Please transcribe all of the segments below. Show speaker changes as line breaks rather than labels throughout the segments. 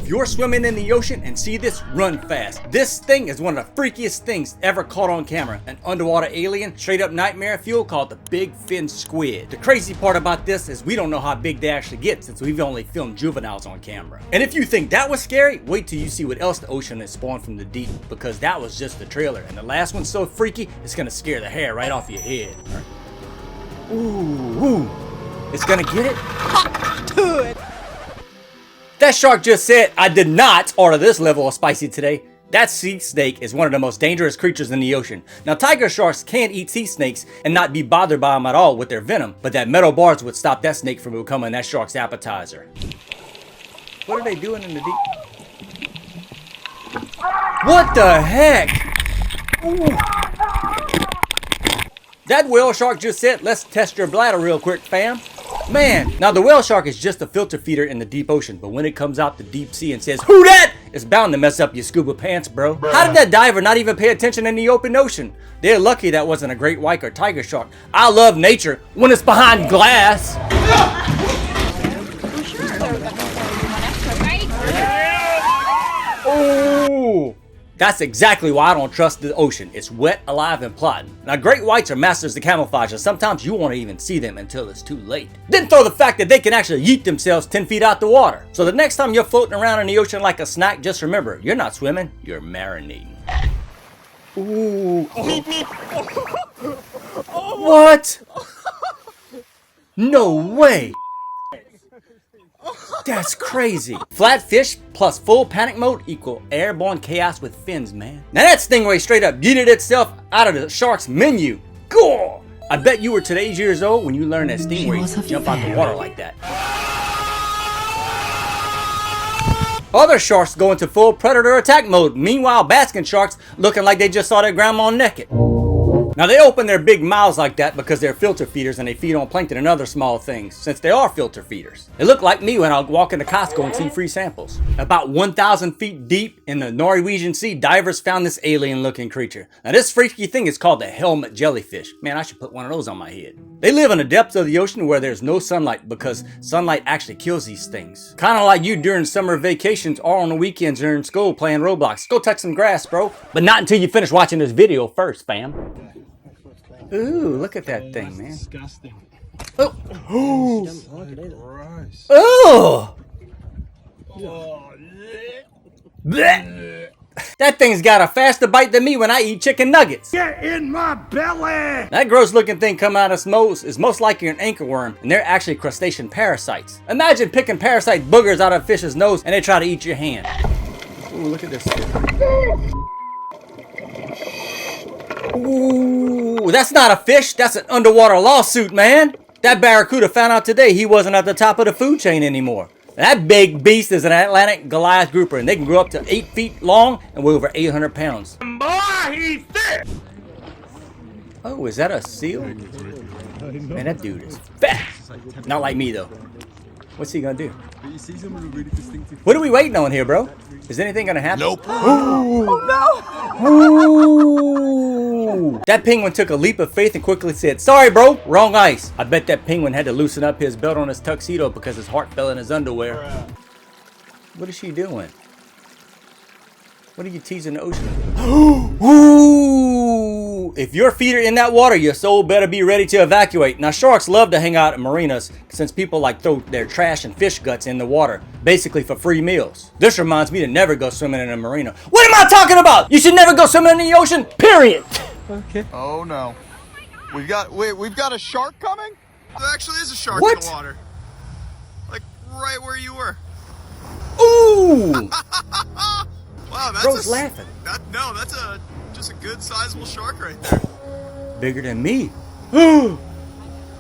If you're swimming in the ocean and see this, run fast. This thing is one of the freakiest things ever caught on camera. An underwater alien, straight up nightmare fuel called the big fin squid. The crazy part about this is we don't know how big they actually get since we've only filmed juveniles on camera. And if you think that was scary, wait till you see what else the ocean has spawned from the deep, because that was just the trailer. And the last one's so freaky, it's gonna scare the hair right off your head. Ooh, it's gonna get it? Do it! That shark just said, I did not order this level of spicy today. That sea snake is one of the most dangerous creatures in the ocean. Now, tiger sharks can eat sea snakes and not be bothered by them at all with their venom, but that metal bars would stop that snake from becoming that shark's appetizer. What are they doing in the deep? What the heck? Ooh. That whale shark just said, let's test your bladder real quick, fam. Man, now the whale shark is just a filter feeder in the deep ocean, but when it comes out the deep sea and says, who dat? It's bound to mess up your scuba pants, bro. How did that diver not even pay attention in the open ocean? They're lucky that wasn't a great white or tiger shark. I love nature when it's behind glass. Oh! That's exactly why I don't trust the ocean. It's wet, alive, and plotting. Now, great whites are masters of camouflage, and sometimes you won't even see them until it's too late. Then throw the fact that they can actually yeet themselves 10 feet out the water. So the next time you're floating around in the ocean like a snack, just remember, you're not swimming, you're marinating. Ooh. What? No way. That's crazy. Flatfish plus full panic mode equal airborne chaos with fins, man. Now that stingray straight up yeeted itself out of the shark's menu. Cool. I bet you were today's years old when you learned that stingrays jump out the water like that. Other sharks go into full predator attack mode. Meanwhile, basking sharks looking like they just saw their grandma naked. Now they open their big mouths like that because they're filter feeders and they feed on plankton and other small things, since they are filter feeders. They look like me when I walk into Costco and see free samples. About 1,000 feet deep in the Norwegian Sea, divers found this alien looking creature. Now this freaky thing is called the helmet jellyfish. Man, I should put one of those on my head. They live in the depths of the ocean where there's no sunlight because sunlight actually kills these things. Kind of like you during summer vacations or on the weekends during school playing Roblox. Go touch some grass, bro. But not until you finish watching this video first, fam. Ooh, look at that thing, man.
Disgusting.
Oh.
Gross.
Oh. Blech. That thing's got a faster bite than me when I eat chicken nuggets.
Get in my belly!
That gross looking thing coming out of its nose is most likely an anchor worm, and they're actually crustacean parasites. Imagine picking parasite boogers out of a fish's nose and they try to eat your hand. Ooh, look at this. Ooh, that's not a fish, that's an underwater lawsuit, man. That barracuda found out today he wasn't at the top of the food chain anymore. That big beast is an Atlantic Goliath grouper, and they can grow up to 8 feet long and weigh over 800 pounds.
Boy, he's thick!
Oh, is that a seal? Man, that dude is fat. Not like me, though. What's he gonna do? What are we waiting on here, bro? Is anything gonna happen?
Nope.
Oh, no! Ooh. That penguin took a leap of faith and quickly said, sorry, bro, wrong ice. I bet that penguin had to loosen up his belt on his tuxedo because his heart fell in his underwear. What is she doing? What are you teasing the ocean? Ooh! If your feet are in that water, your soul better be ready to evacuate. Now, sharks love to hang out at marinas since people like throw their trash and fish guts in the water, basically for free meals. This reminds me to never go swimming in a marina. What am I talking about? You should never go swimming in the ocean, period.
Okay. Oh no. We've got a shark coming? There actually is a shark
What?
in the water. Like right where you were.
Ooh!
Wow, that's
Bro's laughing.
That's just a good sizable shark right there.
Bigger than me.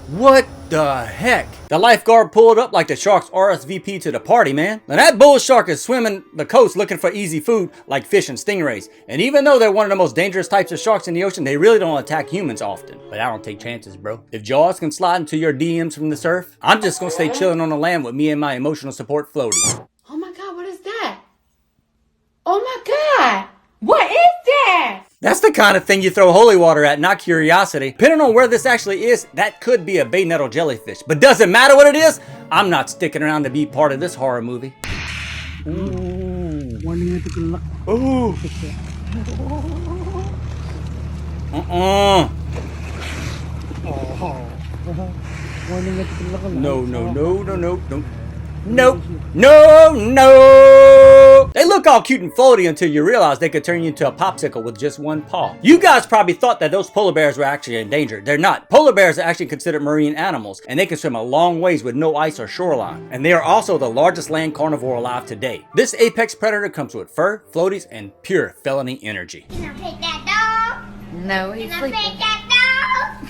What the heck? The lifeguard pulled up like the shark's RSVP to the party, man. Now that bull shark is swimming the coast looking for easy food like fish and stingrays. And even though they're one of the most dangerous types of sharks in the ocean, they really don't attack humans often. But I don't take chances, bro. If Jaws can slide into your DMs from the surf, I'm just gonna stay chilling on the land with me and my emotional support floaty.
Oh my God, what is that? Oh my God, what is that?
That's the kind of thing you throw holy water at, not curiosity. Depending on where this actually is, that could be a bay nettle jellyfish. But doesn't matter what it is, I'm not sticking around to be part of this horror movie.
Warning ito kulak.
Ooh.
Warning ito kulak.
No, no, no, no, no, no. Nope. No, no. They look all cute and floaty until you realize they could turn you into a popsicle with just one paw. You guys probably thought that those polar bears were actually endangered. They're not. Polar bears are actually considered marine animals, and they can swim a long ways with no ice or shoreline. And they are also the largest land carnivore alive today. This apex predator comes with fur, floaties, and pure felony energy.
Can I pet that dog?
No, he's
Can I
sleeping.
pet that dog?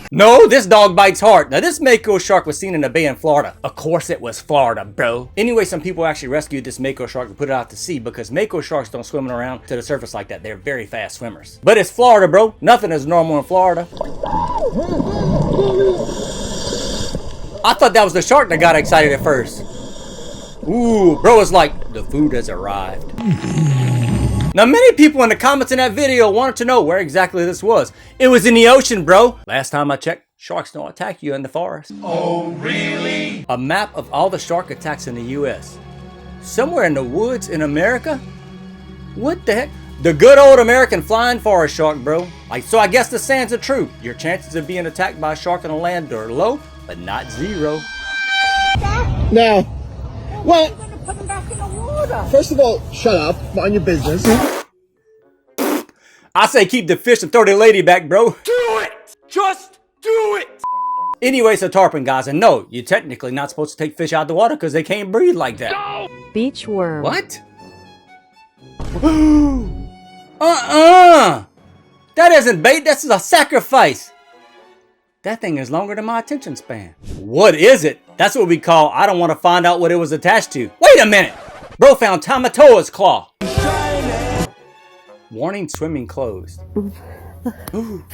No, this dog bites hard. Now, this mako shark was seen in a bay in Florida. Of course it was Florida, bro. Anyway, some people actually rescued this mako shark and put it out to sea because mako sharks don't swim around to the surface like that. They're very fast swimmers. But it's Florida, bro. Nothing is normal in Florida. I thought that was the shark that got excited at first. Ooh, bro, it's like the food has arrived. Now, many people in the comments in that video wanted to know where exactly this was. It was in the ocean, bro. Last time I checked, sharks don't attack you in the forest.
Oh, really?
A map of all the shark attacks in the US. Somewhere in the woods in America? What the heck? The good old American flying forest shark, bro. Like, so I guess the sayings are true. Your chances of being attacked by a shark on the land are low, but not zero.
Now, well, first of all, shut up, mind your business.
I say keep the fish and throw the lady back, bro.
Do it! Just do it!
Anyway, so tarpon guys, and no, you're technically not supposed to take fish out of the water because they can't breathe like that.
No!
Beach worm.
What? That isn't bait, that's a sacrifice. That thing is longer than my attention span. What is it? That's what we call, I don't want to find out what it was attached to. Wait a minute! Bro found Tamatoa's claw. Warning, swimming closed. Ooh.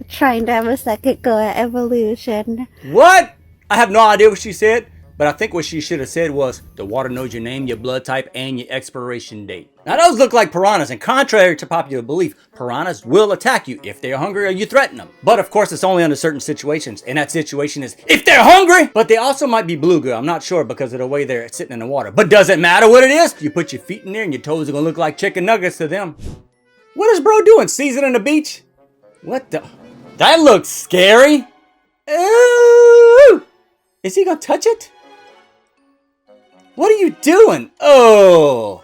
Trying to have a second go at evolution.
What? I have no idea what she said, but I think what she should have said was, the water knows your name, your blood type, and your expiration date. Now those look like piranhas, and contrary to popular belief, piranhas will attack you if they're hungry or you threaten them. But of course, it's only under certain situations, and that situation is if they're hungry! But they also might be bluegill, I'm not sure because of the way they're sitting in the water. But does it matter what it is? You put your feet in there and your toes are gonna look like chicken nuggets to them. What is bro doing, seasoning the beach? What the? That looks scary! Ooh! Is he gonna touch it? What are you doing? Oh!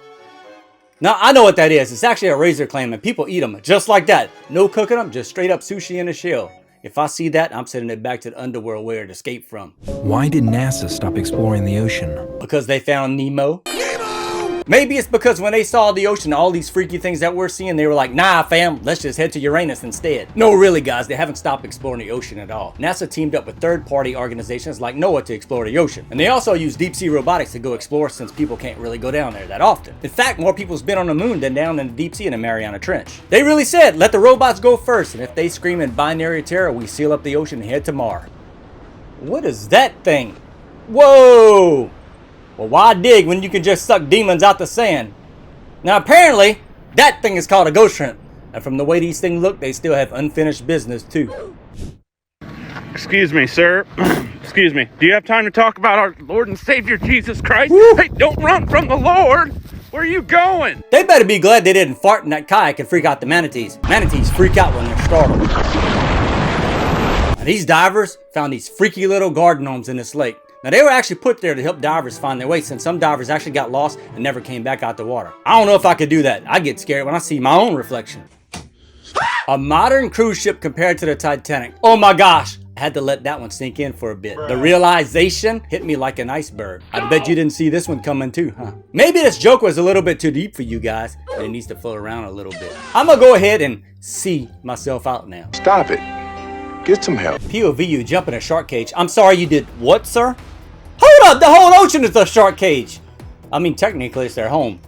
Now, I know what that is. It's actually a razor clam, and people eat them just like that. No cooking them, just straight up sushi in a shell. If I see that, I'm sending it back to the underworld where it escaped from.
Why did NASA stop exploring the ocean?
Because they found Nemo. Maybe it's because when they saw the ocean, all these freaky things that we're seeing, they were like, nah fam, let's just head to Uranus instead. No, really guys, they haven't stopped exploring the ocean at all. NASA teamed up with third-party organizations like NOAA to explore the ocean. And they also use deep-sea robotics to go explore since people can't really go down there that often. In fact, more people's been on the moon than down in the deep sea in the Mariana Trench. They really said, let the robots go first, and if they scream in binary terror, we seal up the ocean and head to Mars. What is that thing? Whoa! Well, why dig when you can just suck demons out the sand? Now, apparently, that thing is called a ghost shrimp. And from the way these things look, they still have unfinished business, too.
Excuse me, sir. Excuse me. Do you have time to talk about our Lord and Savior Jesus Christ?
Woo.
Hey, don't run from the Lord! Where are you going?
They better be glad they didn't fart in that kayak and freak out the manatees. Manatees freak out when they're startled. Now, these divers found these freaky little garden gnomes in this lake. Now, they were actually put there to help divers find their way since some divers actually got lost and never came back out the water. I don't know if I could do that. I get scared when I see my own reflection. A modern cruise ship compared to the Titanic. Oh my gosh. I had to let that one sink in for a bit. The realization hit me like an iceberg. I bet you didn't see this one coming too, huh? Maybe this joke was a little bit too deep for you guys, but it needs to float around a little bit. I'm gonna go ahead and see myself out now.
Stop it. Get some help.
POV, you jump in a shark cage. I'm sorry, you did what, sir? Hold up, the whole ocean is a shark cage. I mean, technically it's their home.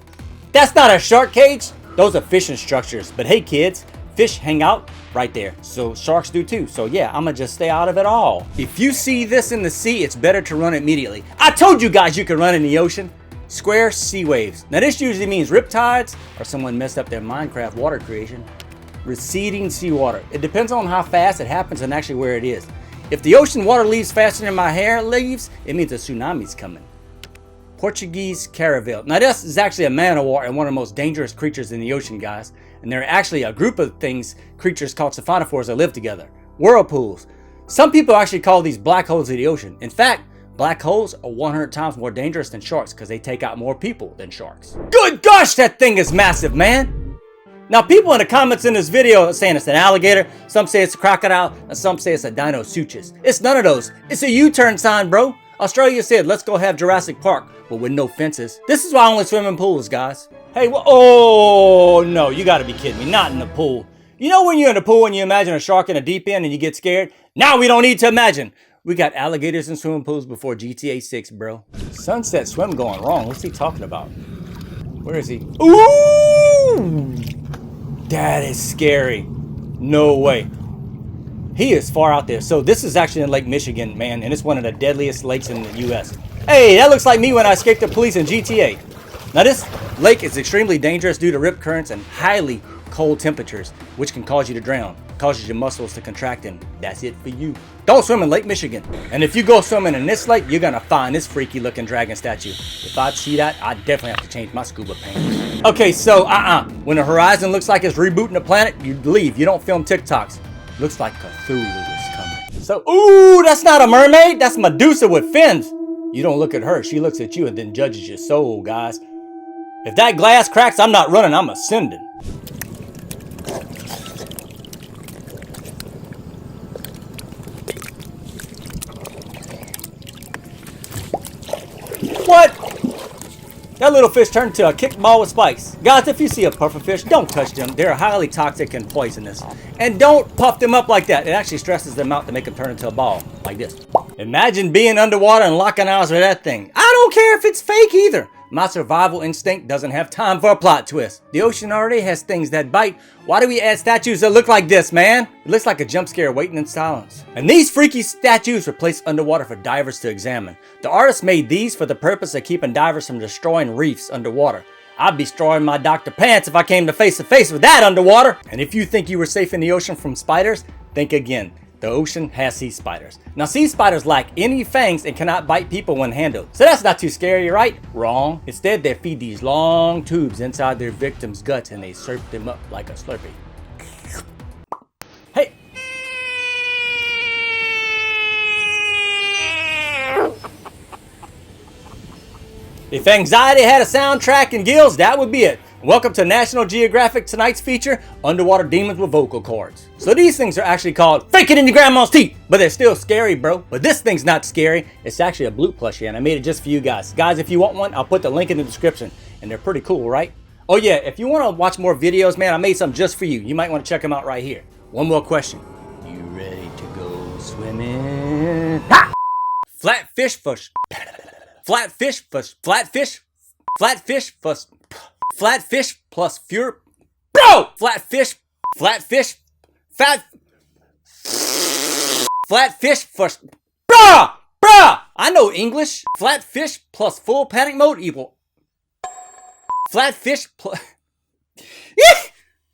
That's not a shark cage. Those are fishing structures. But hey kids, fish hang out right there. So sharks do too. So yeah, I'ma just stay out of it all. If you see this in the sea, it's better to run immediately. I told you guys you can run in the ocean. Square sea waves. Now this usually means riptides or someone messed up their Minecraft water creation. Receding seawater. It depends on how fast it happens and actually where it is. If the ocean water leaves faster than my hair leaves, it means a tsunami's coming. Portuguese caravel. Now this is actually a man of war and one of the most dangerous creatures in the ocean, guys. And they're actually a group of creatures called siphonophores that live together. Whirlpools. Some people actually call these black holes of the ocean. In fact, black holes are 100 times more dangerous than sharks because they take out more people than sharks. Good gosh, that thing is massive, man. Now people in the comments in this video are saying it's an alligator, some say it's a crocodile, and some say it's a Dinosuchus. It's none of those. It's a U-turn sign, bro. Australia said, let's go have Jurassic Park, but with no fences. This is why I only swim in pools, guys. Hey, oh no, you gotta be kidding me, not in the pool. You know when you're in the pool and you imagine a shark in a deep end and you get scared? Now we don't need to imagine. We got alligators in swimming pools before GTA 6, bro. Sunset swim going wrong. What's he talking about? Where is he? Ooh! That is scary. No way. He is far out there. So this is actually in Lake Michigan, man, and it's one of the deadliest lakes in the U.S. Hey, that looks like me when I escaped the police in GTA. Now this lake is extremely dangerous due to rip currents and highly cold temperatures, which can cause you to drown. Causes your muscles to contract, and that's it for you. Don't swim in Lake Michigan. And if you go swimming in this lake, you're gonna find this freaky looking dragon statue. If I see that, I definitely have to change my scuba pants. Okay, so when the horizon looks like it's rebooting the planet, you leave. You don't film TikToks. Looks like Cthulhu is coming. So, ooh, that's not a mermaid. That's Medusa with fins. You don't look at her. She looks at you and then judges your soul, guys. If that glass cracks, I'm not running. I'm ascending. What? That little fish turned into a kickball with spikes. Guys, if you see a pufferfish, don't touch them. They're highly toxic and poisonous. And don't puff them up like that. It actually stresses them out to make them turn into a ball, like this. Imagine being underwater and locking eyes with that thing. I don't care if it's fake either. My survival instinct doesn't have time for a plot twist. The ocean already has things that bite. Why do we add statues that look like this, man? It looks like a jump scare waiting in silence. And these freaky statues were placed underwater for divers to examine. The artist made these for the purpose of keeping divers from destroying reefs underwater. I'd be destroying my Dr. Pants if I came to face with that underwater. And if you think you were safe in the ocean from spiders, think again. The ocean has sea spiders. Now sea spiders lack any fangs and cannot bite people when handled. So that's not too scary, right? Wrong. Instead, they feed these long tubes inside their victims' guts and they slurp them up like a Slurpee. Hey! If anxiety had a soundtrack and gills, that would be it. Welcome to National Geographic tonight's feature, Underwater Demons with Vocal Cords. So these things are actually called Fake It in Your Grandma's Teeth, but they're still scary, bro. But this thing's not scary. It's actually a bloop plushie, and I made it just for you guys. Guys, if you want one, I'll put the link in the description, and they're pretty cool, right? Oh yeah, if you want to watch more videos, man, I made some just for you. You might want to check them out right here. One more question. You ready to go swimming? Ha! Flatfish fish. Flatfish fish. Flatfish. Flatfish fish. Flatfish plus fewer. Bro! Flatfish. Flatfish. Flatfish first. Bruh! Bruh! I know English. Flatfish plus full panic mode equal. Flatfish plus.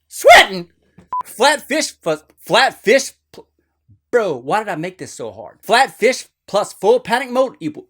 Sweating! Flatfish plus. Flatfish. Bro, why did I make this so hard? Flatfish plus full panic mode equal.